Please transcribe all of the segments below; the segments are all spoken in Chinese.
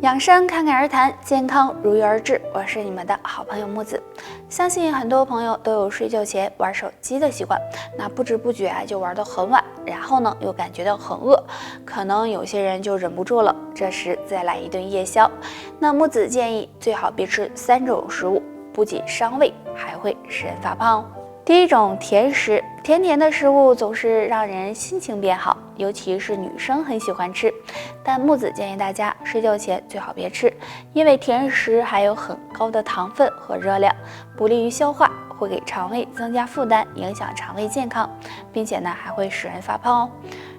养生侃侃而谈，健康如约而至。我是你们的好朋友木子。相信很多朋友都有睡觉前玩手机的习惯，那不知不觉就玩到很晚，然后呢又感觉到很饿，可能有些人就忍不住了，这时再来一顿夜宵。那木子建议最好别吃3种食物，不仅伤胃，还会使人发胖。第一种，甜食。甜甜的食物总是让人心情变好，尤其是女生很喜欢吃。但木子建议大家睡觉前最好别吃，因为甜食含有很高的糖分和热量，不利于消化，会给肠胃增加负担，影响肠胃健康，并且呢还会使人发胖哦。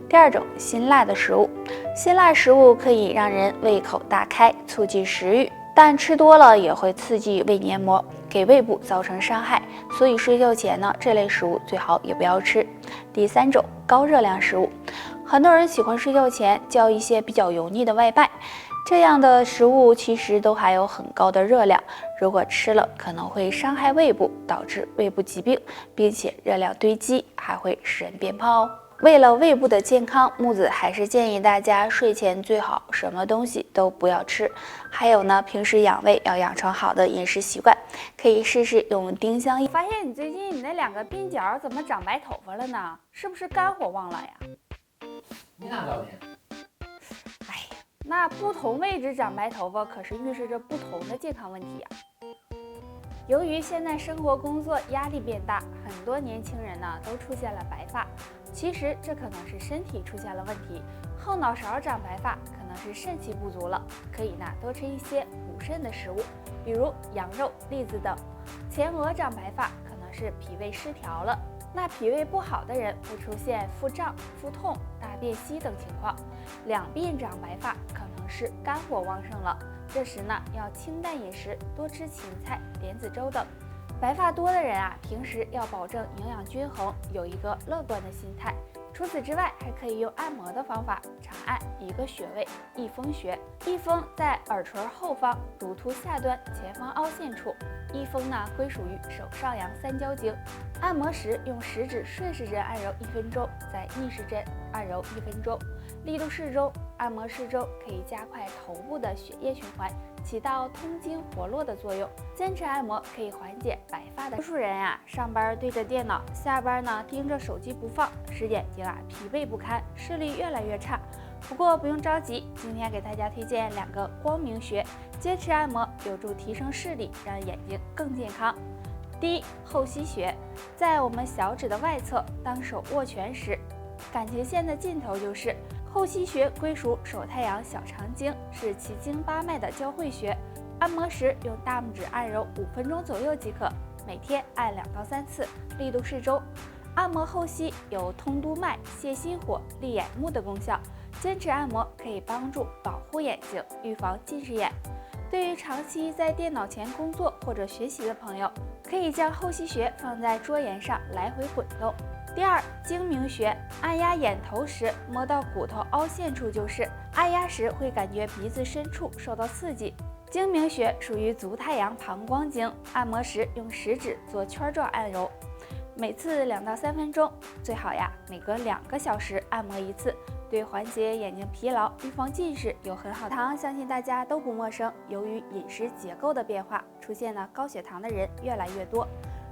第二种，辛辣的食物。辛辣食物可以让人胃口大开，促进食欲，但吃多了也会刺激胃黏膜，给胃部造成伤害，所以睡觉前呢，这类食物最好也不要吃。第三种，高热量食物。很多人喜欢睡觉前叫一些比较油腻的外卖，这样的食物其实都含有很高的热量，如果吃了可能会伤害胃部，导致胃部疾病，并且热量堆积，还会使人变胖哦。为了胃部的健康，木子还是建议大家睡前最好什么东西都不要吃。还有呢，平时养胃要养成好的饮食习惯，可以试试用丁香叶。发现你最近你那2个鬓角怎么长白头发了呢？是不是肝火旺了呀？你咋知道的？哎呀，那不同位置长白头发可是预示着不同的健康问题呀。由于现在生活工作压力变大，很多年轻人呢都出现了白发。其实这可能是身体出现了问题，后脑勺长白发可能是肾气不足了，可以呢多吃一些补肾的食物，比如羊肉、栗子等。前额长白发可能是脾胃失调了，那脾胃不好的人会出现腹胀、腹痛、大便稀等情况。两鬓长白发可能是肝火旺盛了，这时呢要清淡饮食，多吃芹菜、莲子粥等。白发多的人啊，平时要保证营养均衡，有一个乐观的心态。除此之外，还可以用按摩的方法长按一个穴位，翳风穴。翳风在耳垂后方乳突下端前方凹陷处，翳风呢归属于手上阳三焦经。按摩时用食指顺时针按揉1分钟，再逆时针按揉1分钟，力度适中，按摩适中，可以加快头部的血液循环，起到通经活络的作用。坚持按摩可以缓解白发的。多数人啊，上班对着电脑，下班呢盯着手机不放，使眼睛啊疲惫不堪，视力越来越差。不过不用着急，今天给大家推荐2个光明穴，坚持按摩有助提升视力，让眼睛更健康。第一，后溪穴，在我们小指的外侧，当手握拳时，感情线的尽头就是后溪穴，归属手太阳小肠经，是奇经8脉的交汇穴。按摩时用大拇指按揉5分钟左右即可，每天按2到3次，力度适中。按摩后溪有通督脉、泻心火、利眼目的功效，坚持按摩可以帮助保护眼睛，预防近视眼。对于长期在电脑前工作或者学习的朋友，可以将后溪穴放在桌沿上来回滚动。第二，睛明穴，按压眼头时摸到骨头凹陷处就是，按压时会感觉鼻子深处受到刺激。睛明穴属于足太阳膀胱经，按摩时用食指做圈状按揉，每次2到3分钟，最好呀每隔2个小时按摩1次，对缓解眼睛疲劳、预防近视有很好的。糖相信大家都不陌生，由于饮食结构的变化，出现了高血糖的人越来越多。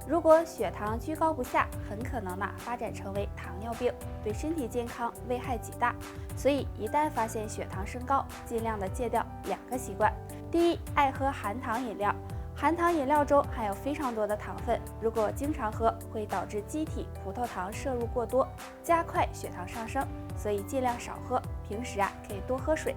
如果血糖居高不下，很可能发展成为糖尿病，对身体健康危害极大。所以一旦发现血糖升高，尽量的戒掉2个习惯。第一，爱喝含糖饮料。含糖饮料中含有非常多的糖分，如果经常喝，会导致机体葡萄糖摄入过多，加快血糖上升，所以尽量少喝。平时可以多喝水。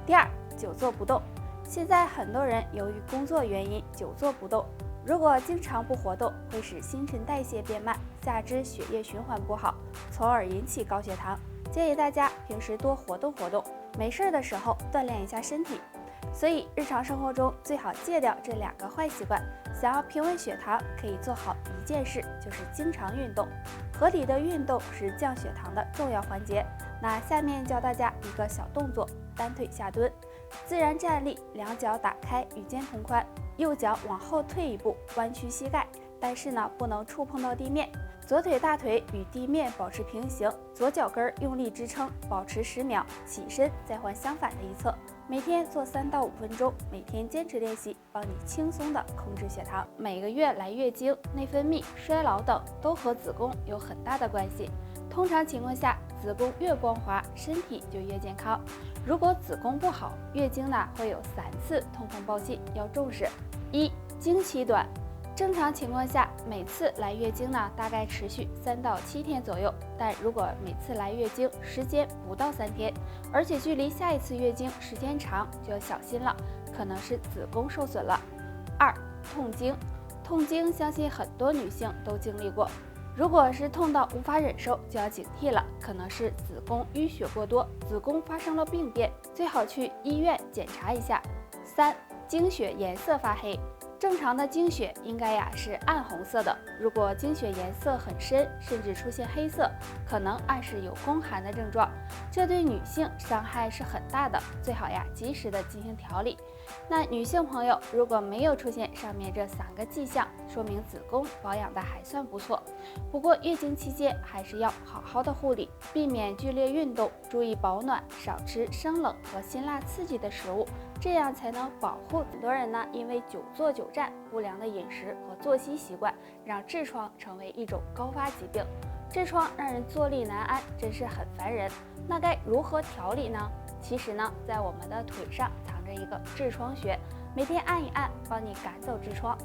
第二，久坐不动。现在很多人由于工作原因久坐不动，如果经常不活动，会使新陈代谢变慢，下肢血液循环不好，从而引起高血糖。建议大家平时多活动活动，没事的时候锻炼一下身体。所以日常生活中最好戒掉这2个坏习惯。想要平稳血糖，可以做好一件事，就是经常运动。合理的运动是降血糖的重要环节。那下面教大家一个小动作，单腿下蹲，自然站立，2脚打开与肩同宽，右脚往后退1步，弯曲膝盖，但是呢不能触碰到地面。左腿大腿与地面保持平行，左脚跟用力支撑，保持10秒，起身再换相反的一侧。每天做3到5分钟，每天坚持练习，帮你轻松的控制血糖。每个月来月经、内分泌、衰老等都和子宫有很大的关系。通常情况下，子宫越光滑，身体就越健康。如果子宫不好，月经呢会有3次痛风暴气，要重视。1、经期短。正常情况下，每次来月经呢，大概持续3到7天左右。但如果每次来月经时间不到3天，而且距离下一次月经时间长，就要小心了，可能是子宫受损了。2、痛经。痛经相信很多女性都经历过，如果是痛到无法忍受，就要警惕了，可能是子宫淤血过多，子宫发生了病变，最好去医院检查一下。3、经血颜色发黑。正常的经血应该是暗红色的，如果经血颜色很深，甚至出现黑色，可能暗示有宫寒的症状，这对女性伤害是很大的，最好及时的进行调理。那女性朋友如果没有出现上面这3个迹象，说明子宫保养的还算不错。不过月经期间还是要好好的护理，避免剧烈运动，注意保暖，少吃生冷和辛辣刺激的食物，这样才能保护。很多人呢，因为久坐久站、不良的饮食和作息习惯，让痔疮成为一种高发疾病。痔疮让人坐立难安，真是很烦人。那该如何调理呢？其实呢，在我们的腿上藏着一个痔疮穴，每天按一按，帮你赶走痔疮。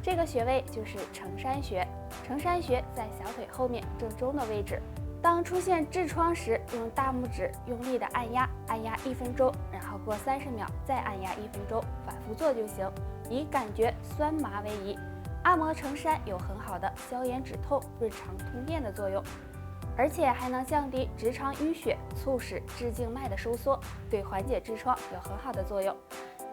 这个穴位就是承山穴，承山穴在小腿后面正中的位置。当出现痔疮时，用大拇指用力的按压，按压1分钟，然后过30秒再按压1分钟，反复做就行，以感觉酸麻为宜。按摩承山有很好的消炎止痛、润肠通便的作用，而且还能降低直肠淤血，促使至静脉的收缩，对缓解痔疮有很好的作用。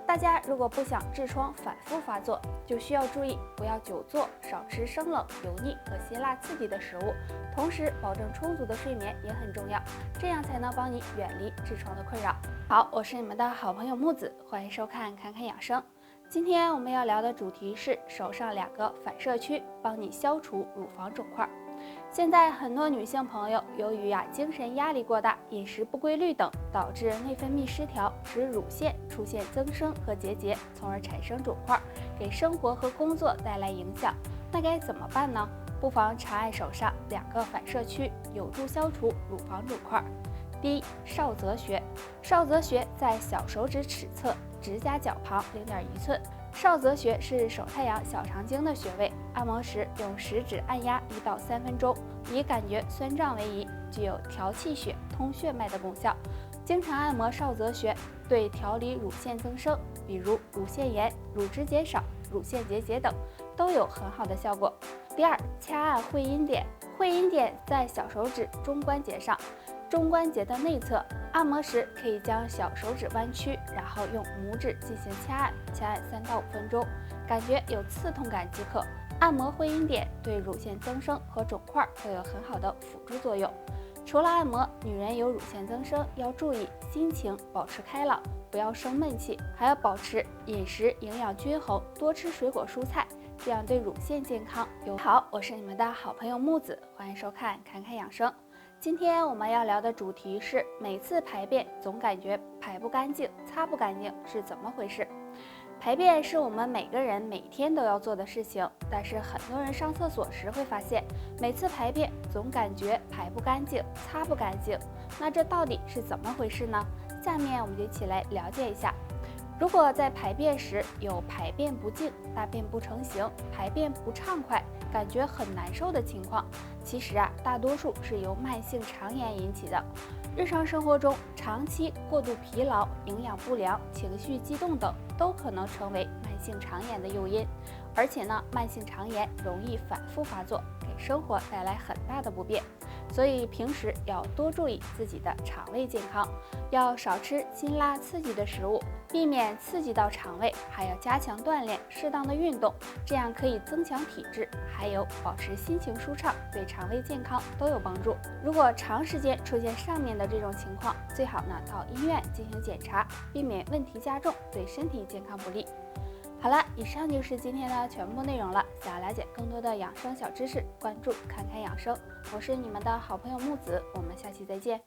大家如果不想痔疮反复发作，就需要注意不要久坐，少吃生冷、油腻和辛辣刺激的食物，同时保证充足的睡眠也很重要，这样才能帮你远离痔疮的困扰。好，我是你们的好朋友木子，欢迎收看侃侃养生。今天我们要聊的主题是手上2个反射区，帮你消除乳房肿块。现在很多女性朋友由于精神压力过大、饮食不规律等，导致内分泌失调，使乳腺出现增生和结节，从而产生肿块，给生活和工作带来影响。那该怎么办呢？不妨常按手上2个反射区，有助消除乳房肿块。第一，少泽穴。少泽穴在小手指尺侧，指甲角旁0.1寸。少泽穴是手太阳小肠经的穴位，按摩时用食指按压1到3分钟，以感觉酸胀为宜，具有调气血、通血脉的功效。经常按摩少泽穴，对调理乳腺增生，比如乳腺炎、乳汁减少、乳腺结节等，都有很好的效果。第二，掐按会阴点。会阴点在小手指中关节上，中关节的内侧。按摩时可以将小手指弯曲，然后用拇指进行掐按，掐按3到5分钟，感觉有刺痛感即可。按摩会阴点对乳腺增生和肿块都有很好的辅助作用。除了按摩，女人有乳腺增生要注意心情保持开朗，不要生闷气，还要保持饮食营养均衡，多吃水果蔬菜，这样对乳腺健康有好。我是你们的好朋友木子，欢迎收看侃侃养生。今天我们要聊的主题是每次排便总感觉排不干净、擦不干净是怎么回事？排便是我们每个人每天都要做的事情，但是很多人上厕所时会发现，每次排便总感觉排不干净、擦不干净。那这到底是怎么回事呢？下面我们就一起来了解一下。如果在排便时有排便不净、大便不成形、排便不畅快、感觉很难受的情况，其实大多数是由慢性肠炎引起的。日常生活中长期过度疲劳、营养不良、情绪激动等都可能成为慢性肠炎的诱因。而且呢，慢性肠炎容易反复发作，给生活带来很大的不便。所以平时要多注意自己的肠胃健康，要少吃辛辣刺激的食物，避免刺激到肠胃，还要加强锻炼，适当的运动，这样可以增强体质，还有保持心情舒畅，对肠胃健康都有帮助。如果长时间出现上面的这种情况，最好呢到医院进行检查，避免问题加重，对身体健康不利。好了，以上就是今天的全部内容了。想要了解更多的养生小知识，关注看看养生，我是你们的好朋友木子，我们下期再见。